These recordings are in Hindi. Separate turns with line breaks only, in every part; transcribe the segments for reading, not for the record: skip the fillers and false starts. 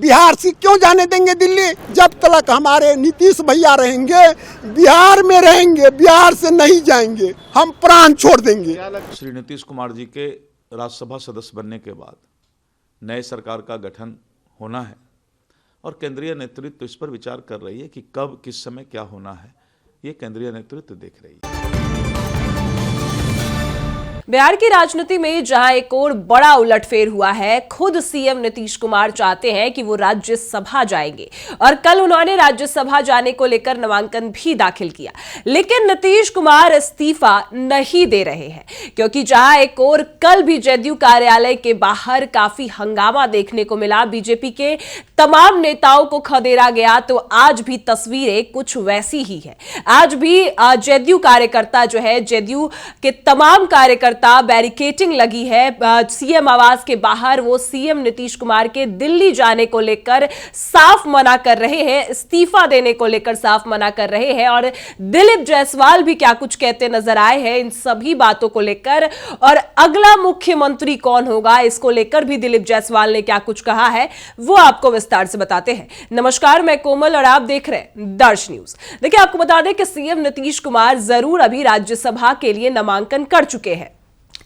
बिहार से क्यों जाने देंगे दिल्ली? जब तक हमारे नीतीश भैया रहेंगे बिहार में रहेंगे, बिहार से नहीं जाएंगे, हम प्राण छोड़ देंगे।
श्री नीतीश कुमार जी के राज्यसभा सदस्य बनने के बाद नए सरकार का गठन होना है और केंद्रीय नेतृत्व इस पर विचार कर रही है कि कब किस समय क्या होना है, ये केंद्रीय नेतृत्व देख रही है।
बिहार की राजनीति में जहां एक और बड़ा उलटफेर हुआ है, खुद सीएम नीतीश कुमार चाहते हैं कि वो राज्यसभा जाएंगे और कल उन्होंने राज्यसभा जाने को लेकर नामांकन भी दाखिल किया, लेकिन नीतीश कुमार इस्तीफा नहीं दे रहे हैं क्योंकि जहां एक और कल भी जदयू कार्यालय के बाहर काफी हंगामा देखने को मिला, बीजेपी के तमाम नेताओं को खदेड़ा गया, तो आज भी तस्वीरें कुछ वैसी ही है। आज भी जदयू कार्यकर्ता जो है, जदयू के तमाम कार्यकर्ता बैरिकेटिंग लगी है सीएम आवास के बाहर, वो सीएम नीतीश कुमार के दिल्ली जाने को लेकर साफ मना कर रहे हैं, इस्तीफा देने को लेकर साफ मना कर रहे हैं। और दिलीप जायसवाल भी क्या कुछ कहते नजर आए हैं इन सभी बातों को लेकर, और अगला मुख्यमंत्री कौन होगा इसको लेकर भी दिलीप जायसवाल ने क्या कुछ कहा है, वो आपको विस्तार से बताते हैं। नमस्कार, मैं कोमल और आप देख रहे हैं दर्श न्यूज। देखिए, आपको बता दें कि सीएम नीतीश कुमार जरूर अभी राज्यसभा के लिए नामांकन कर चुके हैं,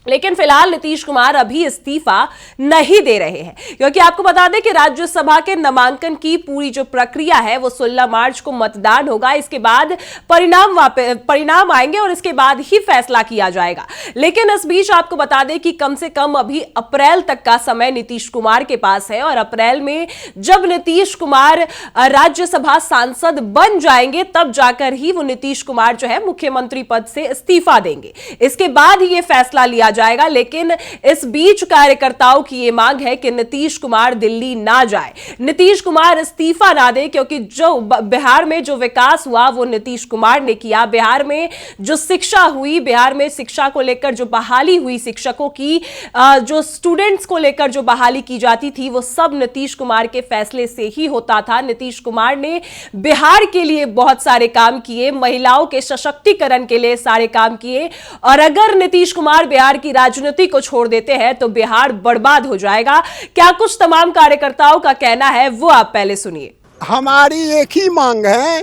लेकिन फिलहाल नीतीश कुमार अभी इस्तीफा नहीं दे रहे हैं क्योंकि आपको बता दें कि राज्यसभा के नामांकन की पूरी जो प्रक्रिया है वो 16 मार्च को मतदान होगा, इसके बाद परिणाम आएंगे और इसके बाद ही फैसला किया जाएगा। लेकिन इस बीच आपको बता दें कि कम से कम अभी अप्रैल तक का समय नीतीश कुमार के पास है और अप्रैल में जब नीतीश कुमार राज्यसभा सांसद बन जाएंगे तब जाकर ही वो नीतीश कुमार जो है मुख्यमंत्री पद से इस्तीफा देंगे, इसके बाद ही ये फैसला लिया जाएगा। लेकिन इस बीच कार्यकर्ताओं की यह मांग है कि नीतीश कुमार दिल्ली ना जाए, नीतीश कुमार इस्तीफा ना दे, क्योंकि जो बिहार में जो विकास हुआ वो नीतीश कुमार ने किया। बिहार में जो शिक्षा हुई, बिहार में शिक्षा को लेकर जो बहाली हुई, शिक्षकों की जो स्टूडेंट्स को लेकर जो बहाली की जाती थी, वो सब नीतीश कुमार के फैसले से ही होता था। नीतीश कुमार ने बिहार के लिए बहुत सारे काम किए, महिलाओं के सशक्तिकरण के लिए सारे काम किए, और अगर नीतीश कुमार बिहार की राजनीति को छोड़ देते हैं तो बिहार बर्बाद हो जाएगा। क्या कुछ तमाम कार्यकर्ताओं का कहना है वो आप पहले सुनिए।
हमारी एक ही मांग है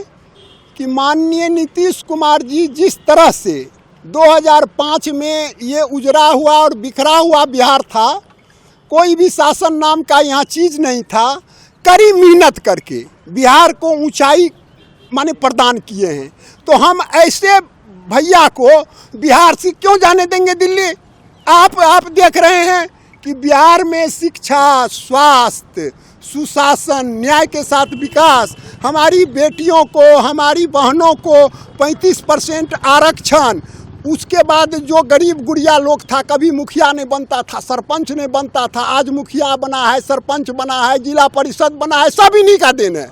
कि माननीय नीतीश कुमार जी जिस तरह से 2005 में ये उजड़ा हुआ और बिखरा हुआ बिहार था, कोई भी शासन नाम का यहाँ चीज नहीं था, कड़ी मेहनत करके बिहार को ऊंचाई माने प्रदान किए हैं, तो हम ऐसे भैया को बिहार से क्यों जाने देंगे दिल्ली? आप देख रहे हैं कि बिहार में शिक्षा, स्वास्थ्य, सुशासन, न्याय के साथ विकास, हमारी बेटियों को, हमारी बहनों को 35% आरक्षण, उसके बाद जो गरीब गुड़िया लोग था, कभी मुखिया नहीं बनता था, सरपंच नहीं बनता था, आज मुखिया बना है, सरपंच बना है, जिला परिषद बना है, सब इन्हीं का देन है।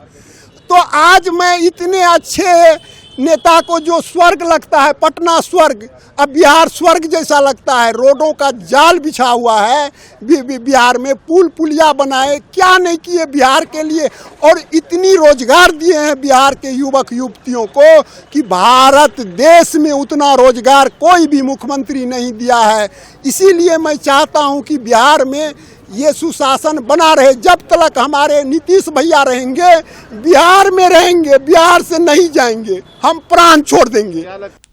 तो आज मैं इतने अच्छे नेता को जो स्वर्ग लगता है, पटना स्वर्ग, अब बिहार स्वर्ग जैसा लगता है, रोडों का जाल बिछा हुआ है, बिहार में पुल पुलिया बनाए, क्या नहीं किए बिहार के लिए, और इतनी रोजगार दिए हैं बिहार के युवक युवतियों को कि भारत देश में उतना रोजगार कोई भी मुख्यमंत्री नहीं दिया है। इसीलिए मैं चाहता हूं कि बिहार में ये सुशासन बना रहे, जब तक हमारे नीतीश भैया रहेंगे बिहार में रहेंगे, बिहार से नहीं जाएंगे, हम प्राण छोड़ देंगे।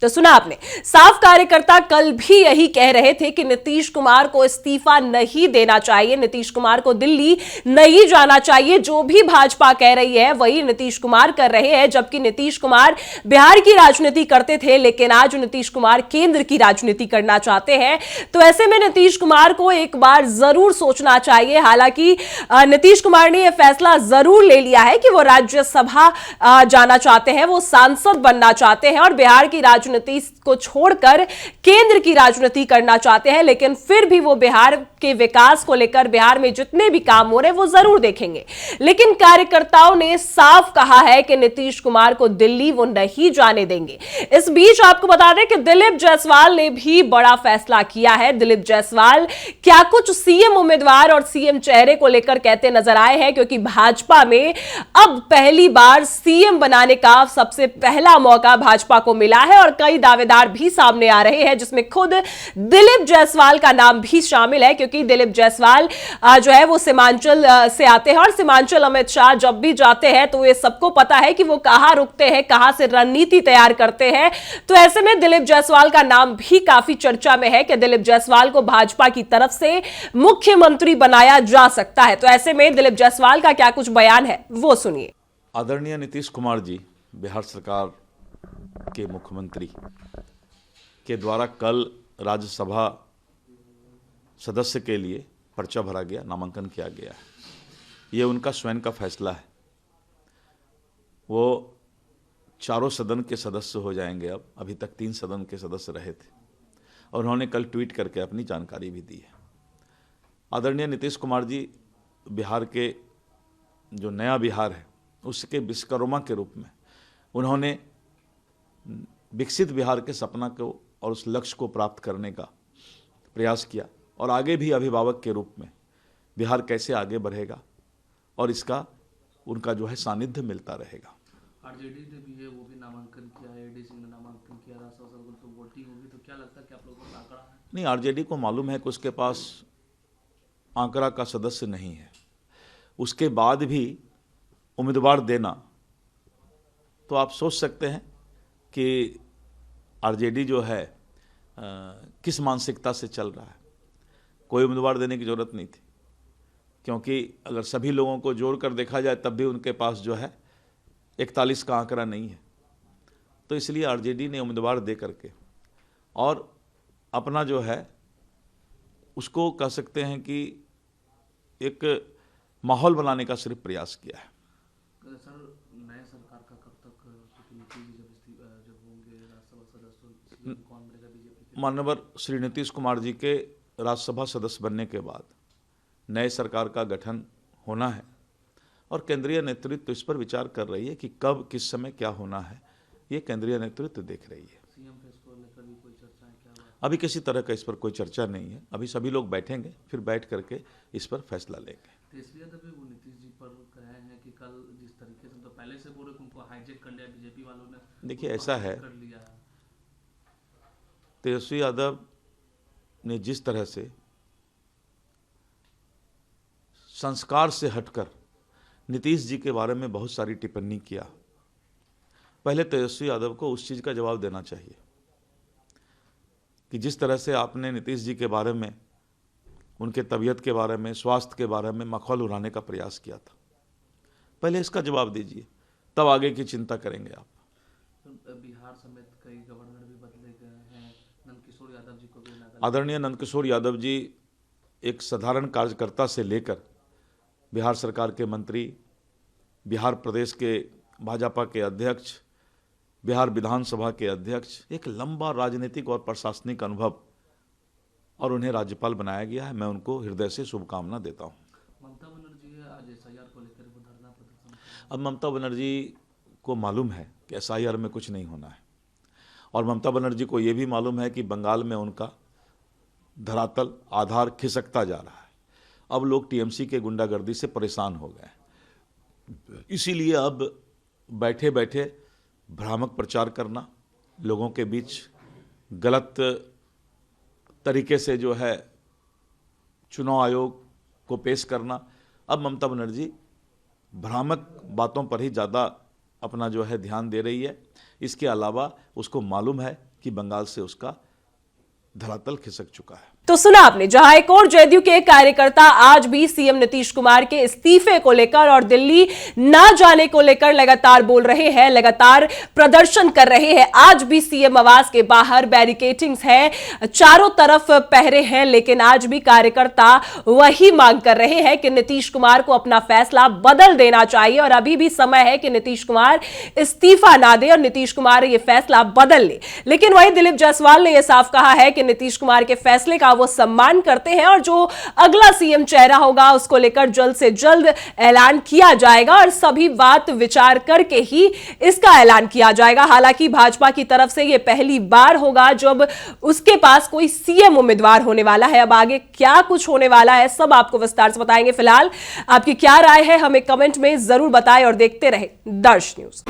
तो सुना आपने, साफ कार्यकर्ता कल भी यही कह रहे थे कि नीतीश कुमार को इस्तीफा नहीं देना चाहिए, नीतीश कुमार को दिल्ली नहीं जाना चाहिए। जो भी भाजपा कह रही है वही नीतीश कुमार कर रहे हैं, जबकि नीतीश कुमार बिहार की राजनीति करते थे, लेकिन आज नीतीश कुमार केंद्र की राजनीति करना चाहते हैं। तो ऐसे में नीतीश कुमार को एक बार जरूर सोचना चाहिए। हालांकि नीतीश कुमार ने यह फैसला जरूर ले लिया है कि वो राज्यसभा जाना चाहते हैं, वो सांसद बनना चाहते हैं और बिहार की राजनीति को छोड़कर केंद्र की राजनीति करना चाहते हैं, लेकिन फिर भी वो बिहार के विकास को लेकर, बिहार में जितने भी काम हो रहे हैं वो जरूर देखेंगे। लेकिन कार्यकर्ताओं ने साफ कहा है कि नीतीश कुमार को दिल्ली वो नहीं जाने देंगे। इस बीच आपको बता दें कि दिलीप जायसवाल ने भी बड़ा फैसला किया है। दिलीप जायसवाल क्या कुछ सीएम उम्मीदवार और सीएम चेहरे को लेकर कहते नजर आए हैं, क्योंकि भाजपा में अब पहली बार सीएम बनाने का सबसे पहला मौका भाजपा को मिला है और कई दावेदार भी सामने आ रहे हैं, जिसमें खुद दिलीप जायसवाल का नाम भी शामिल है, क्योंकि दिलीप जायसवाल जो है वो सीमांचल से आते हैं और सीमांचल अमित शाह जब भी जाते हैं तो ये सबको पता है कि वो कहां रुकते हैं, कहां से रणनीति तैयार करते हैं। तो ऐसे में दिलीप जायसवाल का नाम भी काफी चर्चा में है कि दिलीप जायसवाल को भाजपा की तरफ से मुख्यमंत्री बनाया जा सकता है। तो ऐसे में दिलीप जायसवाल का क्या कुछ बयान है वो सुनिए।
आदरणीय नीतीश कुमार जी, बिहार सरकार के मुख्यमंत्री के द्वारा कल राज्यसभा सदस्य के लिए पर्चा भरा गया, नामांकन किया गया है। ये उनका स्वयं का फैसला है। वो चारों सदन के सदस्य हो जाएंगे अब, अभी तक 3 सदन के सदस्य रहे थे, और उन्होंने कल ट्वीट करके अपनी जानकारी भी दी है। आदरणीय नीतीश कुमार जी बिहार के जो नया बिहार है उसके विश्वकर्मा के रूप में उन्होंने विकसित बिहार के सपना को और उस लक्ष्य को प्राप्त करने का प्रयास किया, और आगे भी अभिभावक के रूप में बिहार कैसे आगे बढ़ेगा और इसका उनका जो है सानिध्य मिलता रहेगा।
आरजेडी ने भी है, वो भी नामांकन किया है, एडीसी ने नामांकन किया, राज्यसभा तो वोटिंग होगी, तो क्या लगता है कि आप लोगों का आंकड़ा है?
नहीं, आरजेडी को मालूम है कि उसके पास आंकड़ा का सदस्य नहीं है, उसके बाद भी उम्मीदवार देना, तो आप सोच सकते हैं कि आरजेडी जो है किस मानसिकता से चल रहा है। कोई उम्मीदवार देने की जरूरत नहीं थी, क्योंकि अगर सभी लोगों को जोड़कर देखा जाए तब भी उनके पास जो है 41 का आंकड़ा नहीं है। तो इसलिए आरजेडी ने उम्मीदवार दे करके और अपना जो है उसको कह सकते हैं कि एक माहौल बनाने का सिर्फ प्रयास किया है।
सर, नए सरकार का कब तक, क्योंकि नीतीश जी जब होंगे राज्यसभा सदस्य, कौन बनेगा बीजेपी?
माननीय श्री नीतीश कुमार जी के राज्यसभा सदस्य बनने के बाद नए सरकार का गठन होना है, और केंद्रीय नेतृत्व इस पर विचार कर रही है कि कब किस समय क्या होना है। ये केंद्रीय नेतृत्व देख रही है।
सीएम फेस को लेकर भी कोई चर्चा है क्या?
अभी किसी तरह का इस पर कोई चर्चा नहीं है। अभी सभी लोग बैठेंगे, फिर बैठ करके इस पर फैसला लेंगे।
तेजस्वी यादव भी वो नीतीश जी पर कहे हैं कि कल जिस तरीके से, तो पहले से बोले कि उनको हाईजेक कर लिया बीजेपी वालों ने।
देखिए, ऐसा है,
कर लिया है।
तेजस्वी यादव ने जिस तरह से संस्कार से हटकर नीतीश जी के बारे में बहुत सारी टिप्पणी किया, पहले तेजस्वी यादव को उस चीज का जवाब देना चाहिए कि जिस तरह से आपने नीतीश जी के बारे में, उनके तबीयत के बारे में, स्वास्थ्य के बारे में मखौल उड़ाने का प्रयास किया था, पहले इसका जवाब दीजिए, तब आगे की चिंता करेंगे आप।
तो बिहार समेत कई गवर्नर भी बदले गए हैं, नंदकिशोर यादव जी को भी
आदरणीय नंदकिशोर यादव जी एक साधारण कार्यकर्ता से लेकर बिहार सरकार के मंत्री, बिहार प्रदेश के भाजपा के अध्यक्ष, बिहार विधानसभा के अध्यक्ष, एक लंबा राजनीतिक और प्रशासनिक अनुभव, और उन्हें राज्यपाल बनाया गया है। मैं उनको हृदय से शुभकामना देता हूं।
ममता बनर्जी है, आज एसआईआर को लेकर वो धरना प्रदर्शन।
अब ममता बनर्जी को मालूम है कि एसआईआर में कुछ नहीं होना है, और ममता बनर्जी को ये भी मालूम है कि बंगाल में उनका धरातल आधार खिसकता जा रहा है। अब लोग टीएमसी के गुंडागर्दी से परेशान हो गए, इसीलिए अब बैठे बैठे भ्रामक प्रचार करना, लोगों के बीच गलत तरीके से जो है चुनाव आयोग को पेश करना, अब ममता बनर्जी भ्रामक बातों पर ही ज़्यादा अपना जो है ध्यान दे रही है। इसके अलावा उसको मालूम है कि बंगाल से उसका धरातल खिसक चुका है।
तो सुना आपने, जहां एक और जदयू के कार्यकर्ता आज भी सीएम नीतीश कुमार के इस्तीफे को लेकर और दिल्ली ना जाने को लेकर लगातार बोल रहे हैं, लगातार प्रदर्शन कर रहे हैं। आज भी सीएम आवास के बाहर बैरिकेडिंग्स है, चारों तरफ पहरे हैं, लेकिन आज भी कार्यकर्ता वही मांग कर रहे हैं कि नीतीश कुमार को अपना फैसला बदल देना चाहिए, और अभी भी समय है कि नीतीश कुमार इस्तीफा ना दे और नीतीश कुमार ये फैसला बदल ले। लेकिन वही दिलीप जायसवाल ने यह साफ कहा है कि नीतीश कुमार के फैसले का वो सम्मान करते हैं, और जो अगला सीएम चेहरा होगा उसको लेकर जल्द से जल्द ऐलान किया जाएगा, और सभी बात विचार करके ही इसका ऐलान किया जाएगा। हालांकि भाजपा की तरफ से यह पहली बार होगा जब उसके पास कोई सीएम उम्मीदवार होने वाला है। अब आगे क्या कुछ होने वाला है सब आपको विस्तार से बताएंगे। फिलहाल आपकी क्या राय है हमें कमेंट में जरूर बताएं, और देखते रहे दर्श न्यूज।